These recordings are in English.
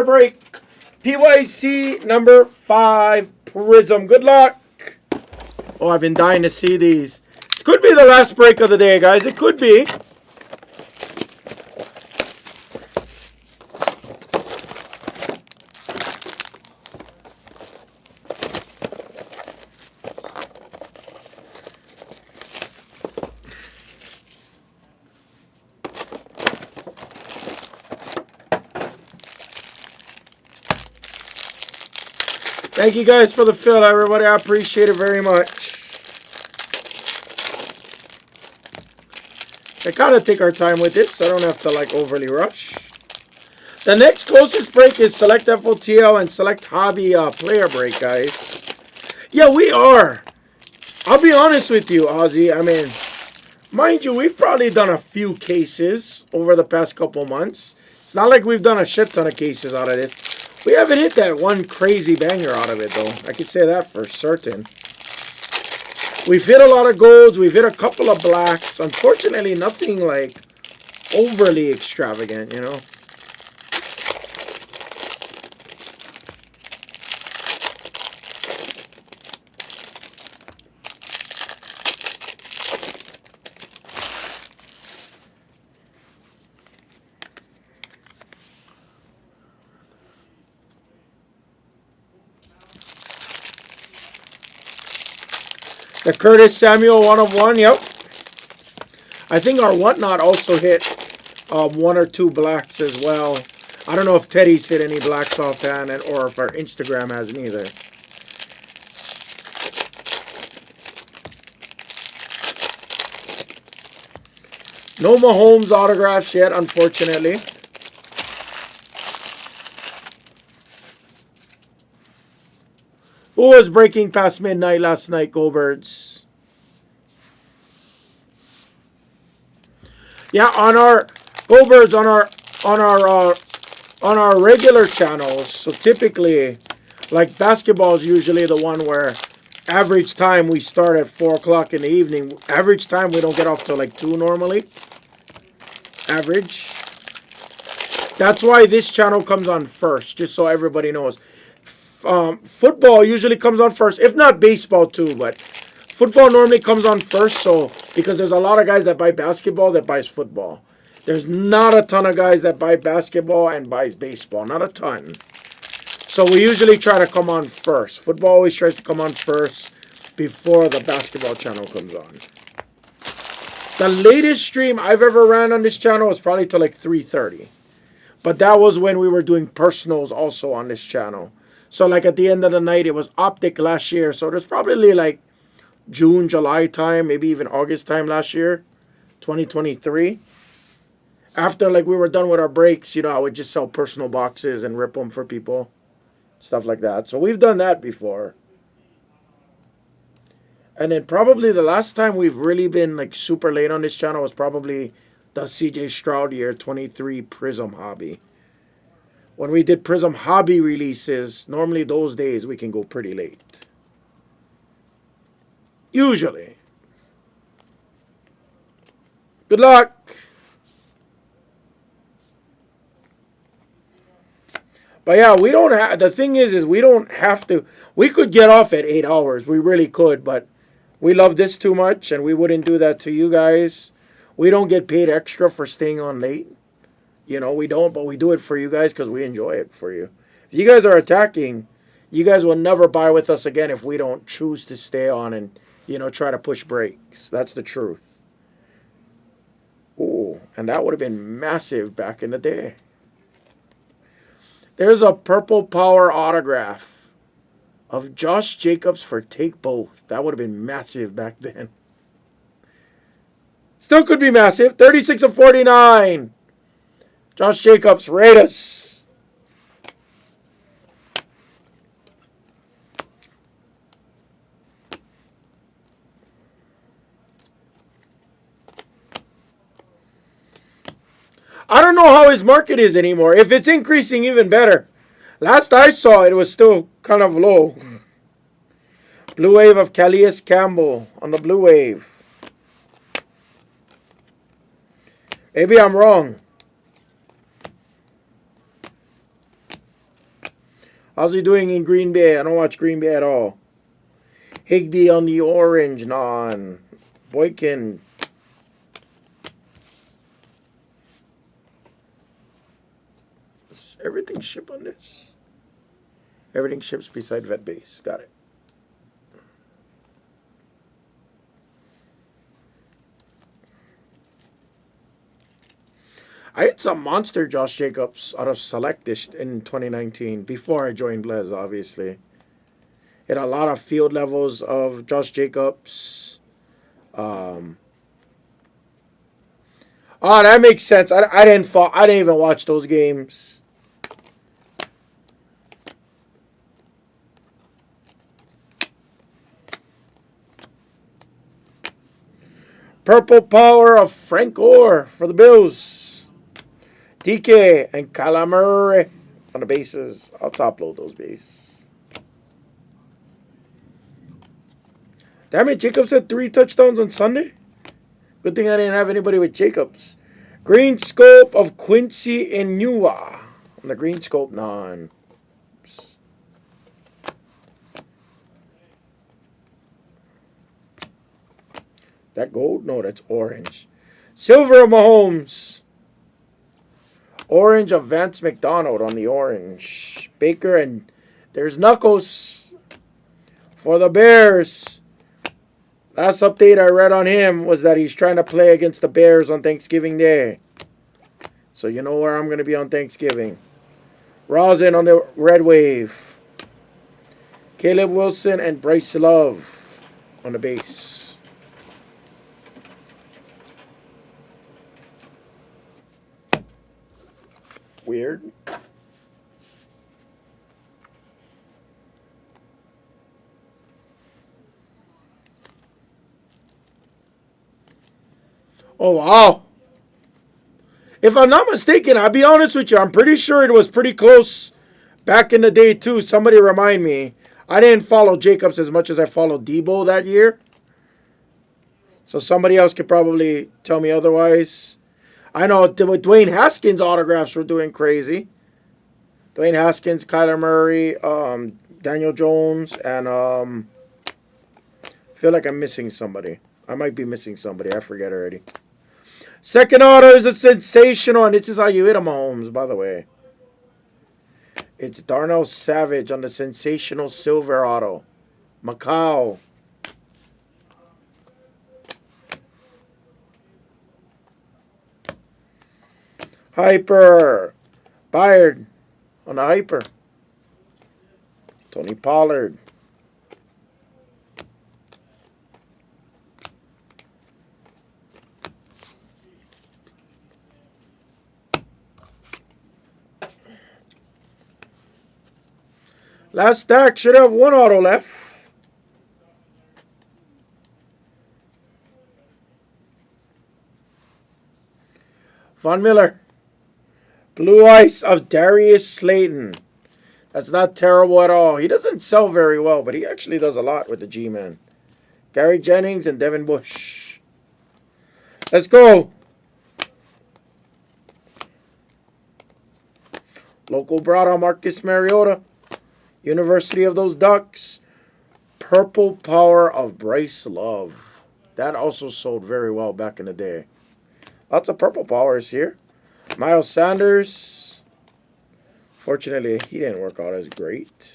break. PYC number 5 Prizm. Good luck. Oh, I've been dying to see these. This could be the last break of the day, guys. It could be. Thank you guys for the fill, everybody. I appreciate it very much. I kind of take our time with it, so I don't have to like overly rush. The next closest break is Select FOTL and Select Hobby player break, guys. Yeah, we are. I'll be honest with you, Ozzy. I mean, mind you, we've probably done a few cases over the past couple months. It's not like we've done a shit ton of cases out of this. We haven't hit that one crazy banger out of it, though. I can say that for certain. We've hit a lot of golds. We've hit a couple of blacks. Unfortunately, nothing like overly extravagant, you know. The Curtis Samuel 1/1, yep. I think our Whatnot also hit 1 or 2 blacks as well. I don't know if Teddy's hit any blacks offhand or if our Instagram has neither. No Mahomes autographs yet, unfortunately. Who was breaking past midnight last night, Go Birds? Yeah, on our Go Birds on our regular channels. So typically, like basketball is usually the one where average time we start at 4 o'clock in the evening. Average time we don't get off till like 2 normally. Average. That's why this channel comes on first, just so everybody knows. Football usually comes on first, if not baseball too, but football normally comes on first, so because there's a lot of guys that buy basketball that buys football. There's not a ton of guys that buy basketball and buys baseball, not a ton. So we usually try to come on first. Football always tries to come on first before the basketball channel comes on. The latest stream I've ever ran on this channel was probably till like 3:30. But that was when we were doing personals also on this channel. So like at the end of the night, it was Optic last year. So there's probably like June, July time, maybe even August time last year, 2023. After like we were done with our breaks, you know, I would just sell personal boxes and rip them for people. Stuff like that. So we've done that before. And then probably the last time we've really been like super late on this channel was probably the CJ Stroud year 23 Prizm Hobby. When we did Prizm Hobby releases, normally those days we can go pretty late. Usually. Good luck. But yeah, we don't have, the thing is we don't have to, we could get off at 8 hours. We really could, but we love this too much and we wouldn't do that to you guys. We don't get paid extra for staying on late. You know, we don't, but we do it for you guys because we enjoy it for you. If you guys are attacking, you guys will never buy with us again if we don't choose to stay on and, you know, try to push breaks. That's the truth. Ooh, and that would have been massive back in the day. There's a Purple Power autograph of Josh Jacobs for Take Both. That would have been massive back then. Still could be massive. 36/49. Josh Jacobs, Raiders. I don't know how his market is anymore. If it's increasing, even better. Last I saw, it was still kind of low. Blue Wave of Calais Campbell on the Blue Wave. Maybe I'm wrong. How's he doing in Green Bay? I don't watch Green Bay at all. Higby on the orange, non. Boykin. Does everything ship on this? Everything ships beside vet base. Got it. I had some monster Josh Jacobs out of Select in 2019 before I joined Blez, obviously. Had a lot of field levels of Josh Jacobs. Oh, that makes sense. I didn't even watch those games. Purple Power of Frank Gore for the Bills. DK and Kyler Murray on the bases. I'll top load those bases. Damn it, Jacobs had 3 touchdowns on Sunday. Good thing I didn't have anybody with Jacobs. Green Scope of Quincy Enunwa on the Green Scope 9. That gold? No, that's orange. Silver of Mahomes. Orange of Vance McDonald on the orange. Baker and there's Knuckles for the Bears. Last update I read on him was that he's trying to play against the Bears on Thanksgiving Day. So you know where I'm going to be on Thanksgiving. Rosin on the Red Wave. Caleb Wilson and Bryce Love on the base. Weird. Oh, wow. If I'm not mistaken, I'll be honest with you, I'm pretty sure it was pretty close back in the day, too. Somebody remind me. I didn't follow Jacobs as much as I followed Debo that year. So somebody else could probably tell me otherwise. I know Dwayne Haskins autographs were doing crazy. Dwayne Haskins, Kyler Murray, Daniel Jones, and I feel like I'm missing somebody. I might be missing somebody. I forget already. Second auto is a sensational, and this is how you hit a Mahomes, by the way. It's Darnell Savage on the sensational silver auto. Macau. Hyper. Byard on the Hyper. Tony Pollard. Last stack should have 1 auto left. Von Miller. Blue Ice of Darius Slayton. That's not terrible at all. He doesn't sell very well, but he actually does a lot with the G-Men. Gary Jennings and Devin Bush. Let's go. Local Brada, Marcus Mariota. University of those Ducks. Purple Power of Bryce Love. That also sold very well back in the day. Lots of purple powers here. Miles Sanders. Fortunately, he didn't work out as great.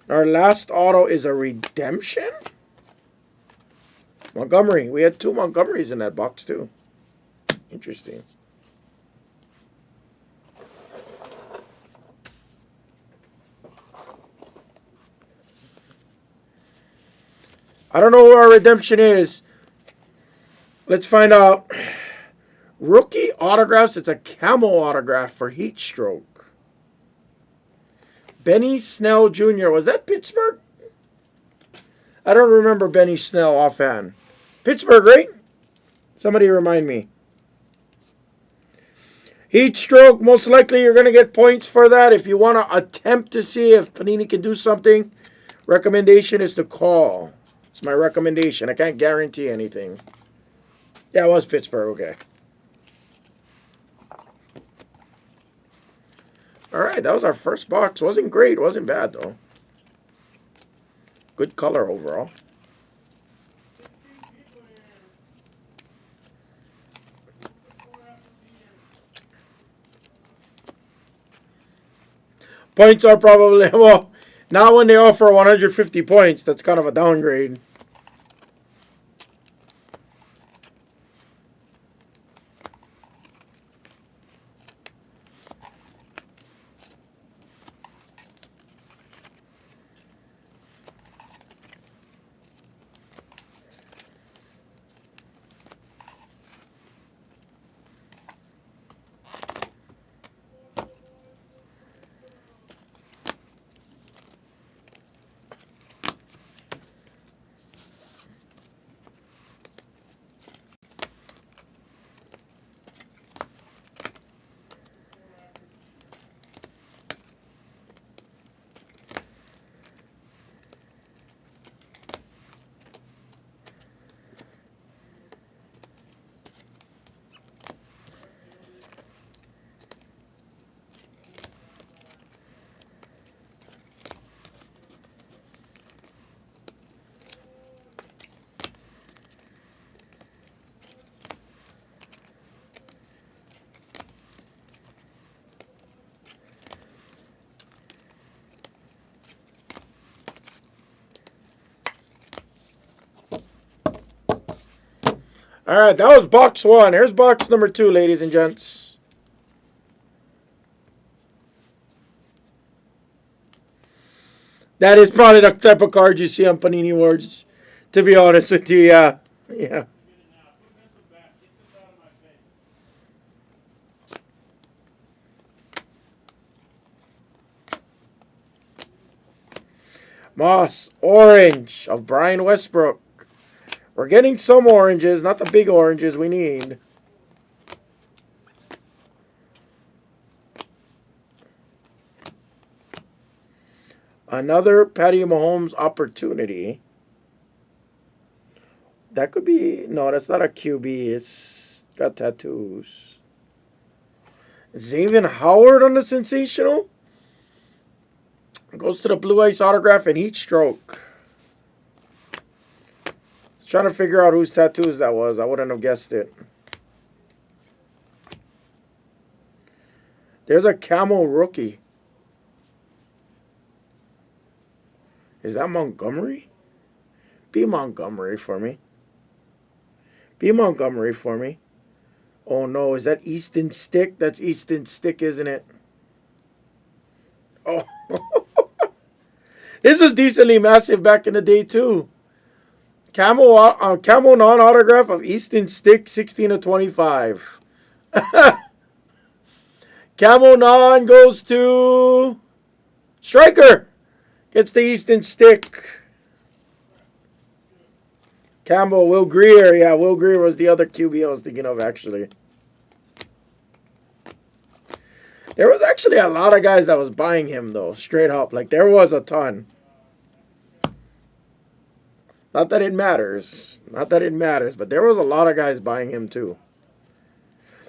Our last auto is a redemption. Montgomery. We had 2 Montgomerys in that box, too. Interesting. I don't know who our redemption is. Let's find out. Rookie autographs. It's a camo autograph for Heat Stroke. Benny Snell Jr. Was that Pittsburgh? I don't remember Benny Snell offhand. Pittsburgh, right? Somebody remind me. Heat Stroke. Most likely you're going to get points for that. If you want to attempt to see if Panini can do something, recommendation is to call. It's my recommendation. I can't guarantee anything. Yeah, it was Pittsburgh. Okay. All right, that was our first box. Wasn't great. Wasn't bad, though. Good color overall. Points are probably, well, not when they offer 150 points. That's kind of a downgrade. All right, that was box one. Here's box number two, ladies and gents. That is probably the type of card you see on Panini Awards, to be honest with you. Yeah. Yeah. Moss, orange of Brian Westbrook. We're getting some oranges, not the big oranges we need. Another Patty Mahomes opportunity. That could be, no, that's not a QB. It's got tattoos. Xavier Howard on the sensational. Goes to the Blue Ice autograph and heat stroke. Trying to figure out whose tattoos that was. I wouldn't have guessed it. There's a camo rookie. Is that Montgomery? Be Montgomery for me. Be Montgomery for me. Oh no, is that Easton Stick? That's Easton Stick, isn't it? Oh. This was decently massive back in the day too. Camo non-autograph of Easton Stick, 16 of 25. Camo non goes to Striker. Gets the Easton Stick. Campbell, Will Greer. Yeah, Will Greer was the other QB I was thinking of, actually. There was actually a lot of guys that was buying him, though, straight up. Like, there was a ton. Not that it matters. Not that it matters, but there was a lot of guys buying him, too.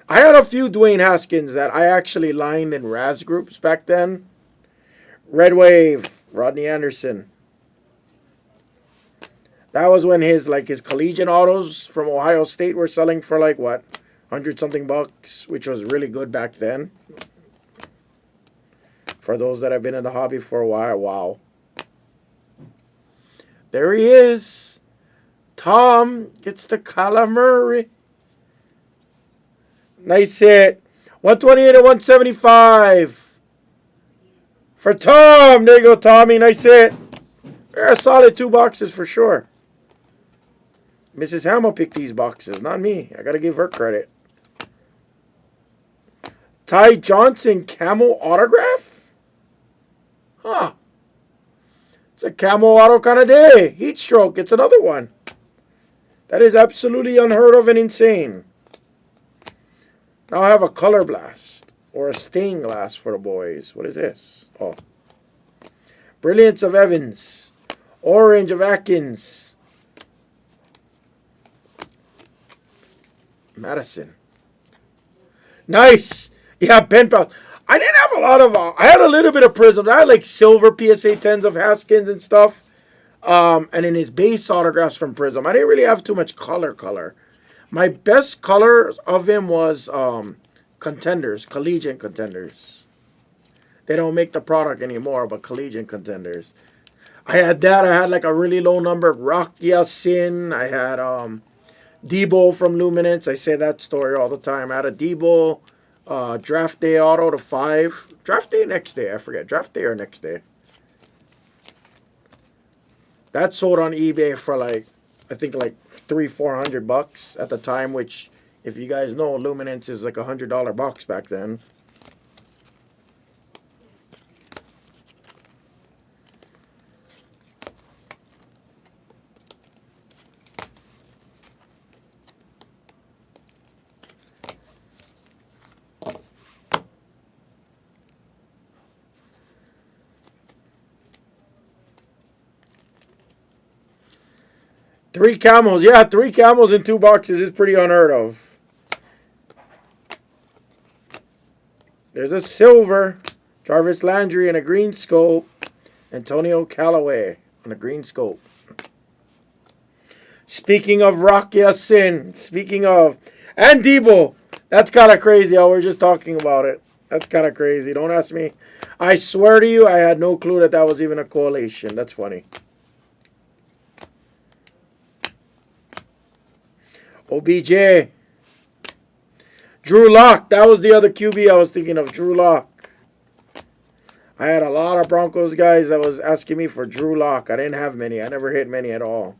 I had a few Dwayne Haskins that I actually lined in Raz groups back then. Red Wave, Rodney Anderson. That was when his collegiate autos from Ohio State were selling for like what, 100-something bucks, which was really good back then. For those that have been in the hobby for a while, wow. There he is. Tom gets the Kyler Murray. Nice hit. 128 to 175. For Tom. There you go, Tommy. Nice hit. They're a solid 2 boxes for sure. Mrs. Hamill picked these boxes, not me. I got to give her credit. Ty Johnson camo autograph? Huh. It's a camo auto kind of day. Heat stroke. It's another one. That is absolutely unheard of and insane. Now I have a color blast or a stained glass for the boys. What is this? Oh. Brilliance of Evans. Orange of Atkins. Madison. Nice. Yeah, pen pal. I didn't have a lot of. I had a little bit of Prizm. I had like silver PSA 10s of Haskins and stuff. And in his base autographs from Prizm, I didn't really have too much color. My best color of him was contenders, collegiate contenders. They don't make the product anymore, but collegiate contenders. I had that. I had like a really low number Rock Sin. I had Debo from Luminance. I say that story all the time. I had a Debo draft day auto to 5. Draft day next day, I forget. Draft day or next day. That sold on eBay for like, I think like $300-400 at the time, which if you guys know, Luminance is like $100 box back then. Three camos. Yeah, 3 camos in 2 boxes is pretty unheard of. There's a silver. Jarvis Landry in a green scope. Antonio Callaway on a green scope. Speaking of Rock Sin. Speaking of... And Debo. That's kind of crazy how we're just talking about it. That's kind of crazy. Don't ask me. I swear to you, I had no clue that was even a correlation. That's funny. OBJ. Drew Lock. That was the other QB I was thinking of. Drew Lock. I had a lot of Broncos guys that was asking me for Drew Lock. I didn't have many. I never hit many at all.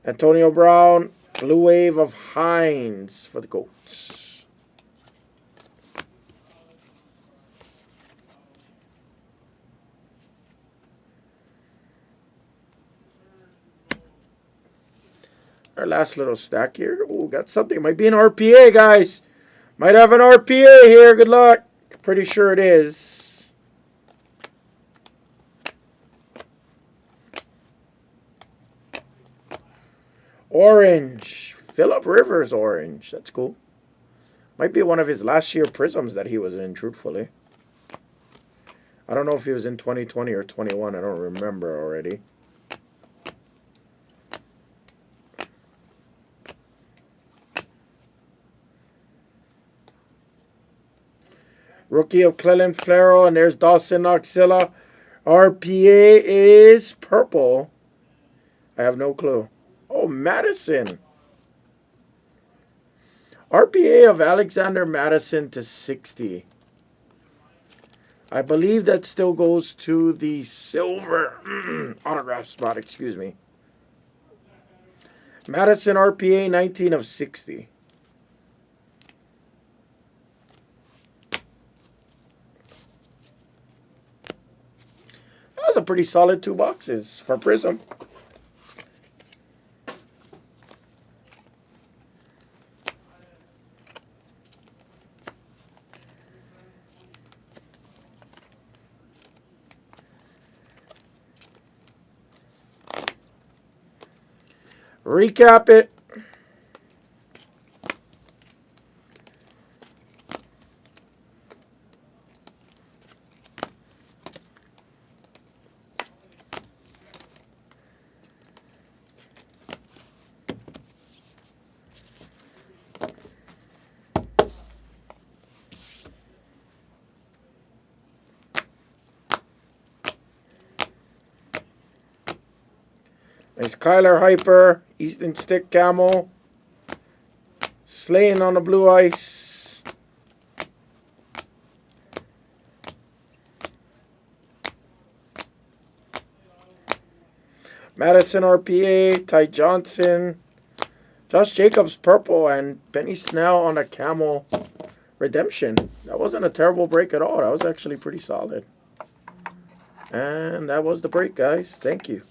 Antonio Brown. Blue Wave of Hines for the Colts. Our last little stack here. Oh, got something. Might be an RPA, guys. Might have an RPA here. Good luck. Pretty sure it is. Orange. Phillip Rivers orange. That's cool. Might be one of his last year Prizms that he was in, truthfully. I don't know if he was in 2020 or 21. I don't remember already. Rookie of Clelin Flero, and there's Dawson Knoxville. RPA is purple. I have no clue. Oh, Madison. RPA of Alexander Madison to 60. I believe that still goes to the silver autograph spot, excuse me. Madison RPA 19 of 60. That was a pretty solid 2 boxes for Prizm. Recap it. There's Kyler Hyper, Easton Stick Camo, Slaying on the Blue Ice. Madison RPA, Ty Johnson, Josh Jacobs Purple, and Benny Snell on a Camo Redemption. That wasn't a terrible break at all. That was actually pretty solid. And that was the break, guys. Thank you.